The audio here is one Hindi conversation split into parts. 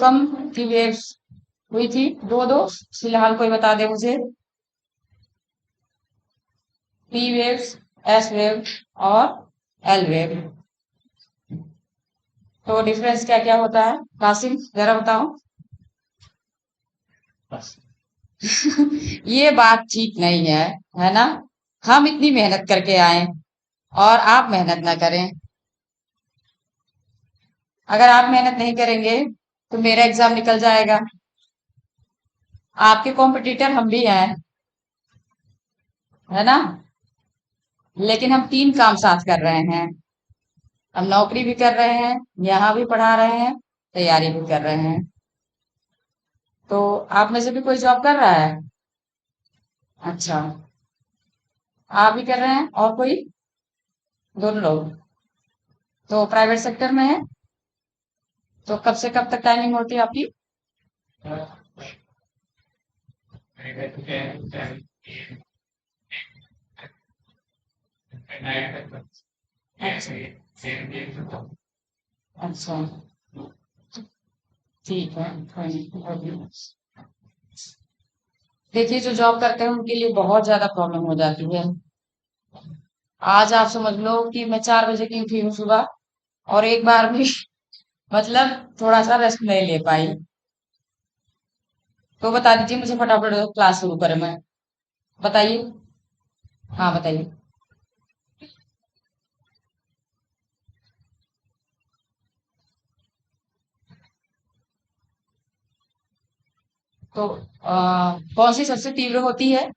मौसम की वेव्स हुई थी दो दो, फिलहाल कोई बता दे मुझे। पी वेव्स, एस वेव और एल वेव। तो डिफरेंस क्या क्या होता है कासिम, जरा बताओ। ये बात ठीक नहीं है ना। हम इतनी मेहनत करके आए और आप मेहनत ना करें। अगर आप मेहनत नहीं करेंगे तो मेरा एग्जाम निकल जाएगा। आपके कॉम्पिटिटर हम भी हैं, है ना। लेकिन हम तीन काम साथ कर रहे हैं। हम नौकरी भी कर रहे हैं, यहाँ भी पढ़ा रहे हैं, तैयारी भी कर रहे हैं। तो आप में से भी कोई जॉब कर रहा है? अच्छा, आप भी कर रहे हैं और कोई? दोनों लोग? तो प्राइवेट सेक्टर में है। तो कब से कब तक टाइमिंग होती है आपकी? अच्छा। अच्छा, ठीक है। देखिए, जो जॉब करते हैं उनके लिए बहुत ज्यादा प्रॉब्लम हो जाती है। आज आप समझ लो कि मैं 4 बजे की उठी हूँ सुबह, और एक बार भी मतलब थोड़ा सा रेस्ट नहीं ले पाई। तो बता दीजिए मुझे फटाफट, क्लास शुरू करें मैं। बताइए। हाँ, बताइए। तो कौन सी सबसे तीव्र होती है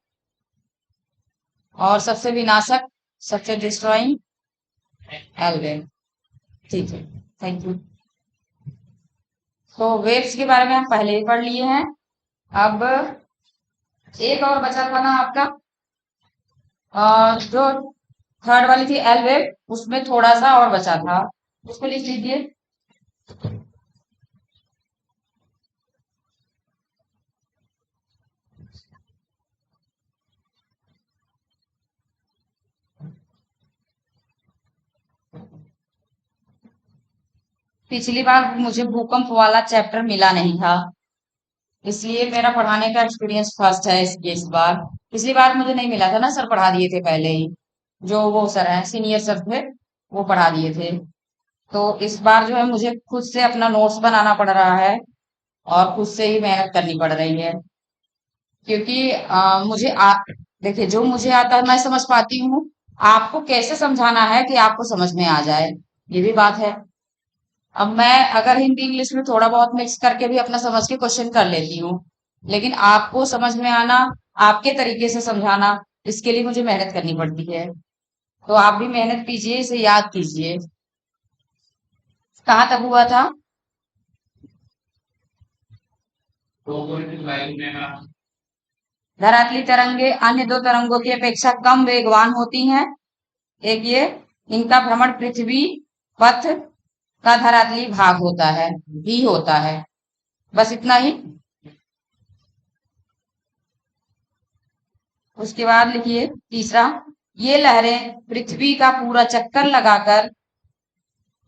और सबसे विनाशक, सबसे डिस्ट्रॉइंग? एल्वेन। ठीक है, थैंक यू। तो वेव्स के बारे में हम पहले ही पढ़ लिए हैं। अब एक और बचा था ना आपका, जो थर्ड वाली थी एल वेव, उसमें थोड़ा सा और बचा था, उसको लिख लीजिए। पिछली बार मुझे भूकंप वाला चैप्टर मिला नहीं था, इसलिए मेरा पढ़ाने का एक्सपीरियंस फर्स्ट है इस बार। पिछली बार मुझे नहीं मिला था ना, सर पढ़ा दिए थे पहले ही। जो वो सर हैं, सीनियर सर थे, वो पढ़ा दिए थे। तो इस बार जो है मुझे खुद से अपना नोट्स बनाना पड़ रहा है और खुद से ही मेहनत करनी पड़ रही है। क्योंकि देखिए, जो मुझे आता है मैं समझ पाती हूँ। आपको कैसे समझाना है कि आपको समझ में आ जाए, ये भी बात है। अब मैं अगर हिंदी इंग्लिश में थोड़ा बहुत मिक्स करके भी अपना समझ के क्वेश्चन कर लेती हूँ, लेकिन आपको समझ में आना, आपके तरीके से समझाना, इसके लिए मुझे मेहनत करनी पड़ती है। तो आप भी मेहनत कीजिए, इसे याद कीजिए। कहाँ तक हुआ था? धरातली तरंगे अन्य दो तरंगों की अपेक्षा कम वेगवान होती हैं। एक ये, इनका भ्रमण पृथ्वी पथ का धरातली भाग होता है, भी होता है। बस इतना ही। उसके बाद लिखिए तीसरा, ये लहरें पृथ्वी का पूरा चक्कर लगाकर,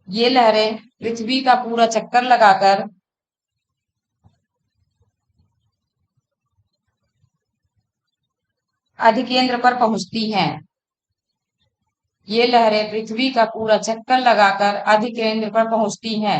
ये लहरें पृथ्वी का पूरा चक्कर लगाकर अधिकेंद्र पर पहुंचती हैं। ये लहरें पृथ्वी का पूरा चक्कर लगाकर अधिकेंद्र पर पहुंचती हैं।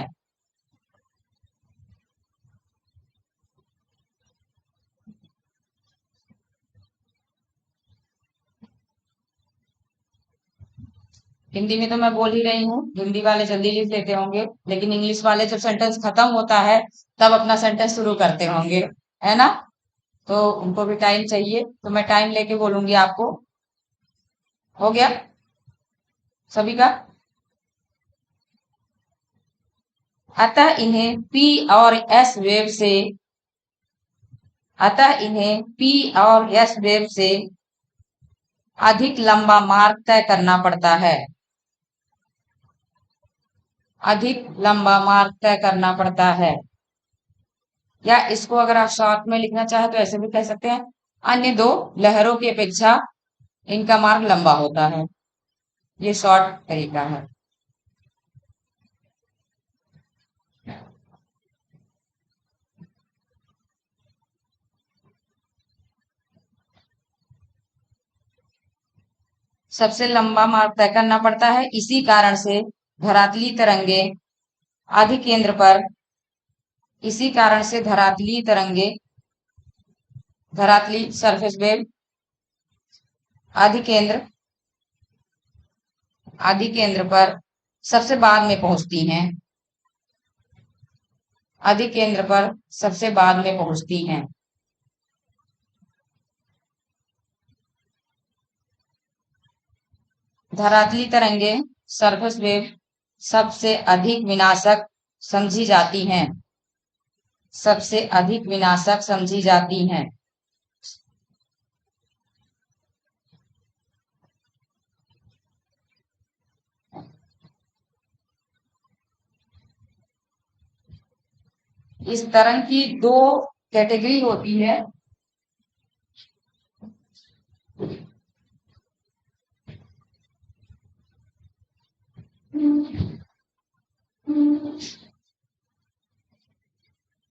हिंदी में तो मैं बोल ही रही हूँ, हिंदी वाले जल्दी लिख लेते होंगे, लेकिन इंग्लिश वाले जब सेंटेंस खत्म होता है तब अपना सेंटेंस शुरू करते होंगे, है ना। तो उनको भी टाइम चाहिए, तो मैं टाइम लेके बोलूंगी आपको। हो गया सभी का? अतः इन्हें पी और एस वेव से अतः इन्हें पी और एस वेव से अधिक लंबा मार्ग तय करना पड़ता है। अधिक लंबा मार्ग तय करना पड़ता है। या इसको अगर आप शॉर्ट में लिखना चाहे तो ऐसे भी कह सकते हैं, अन्य दो लहरों की अपेक्षा इनका मार्ग लंबा होता है। ये शॉर्ट तरीका है। सबसे लंबा मार्ग तय करना पड़ता है। इसी कारण से धरातली तरंगे अधिकेंद्र पर इसी कारण से धरातली सरफेस वेव अधिकेंद्र पर सबसे बाद में पहुंचती हैं। अधिकेंद्र पर सबसे बाद में पहुंचती हैं। धरातली तरंगे सरफेस वेव सबसे अधिक विनाशक समझी जाती हैं। सबसे अधिक विनाशक समझी जाती हैं। इस तरंग की दो कैटेगरी होती है।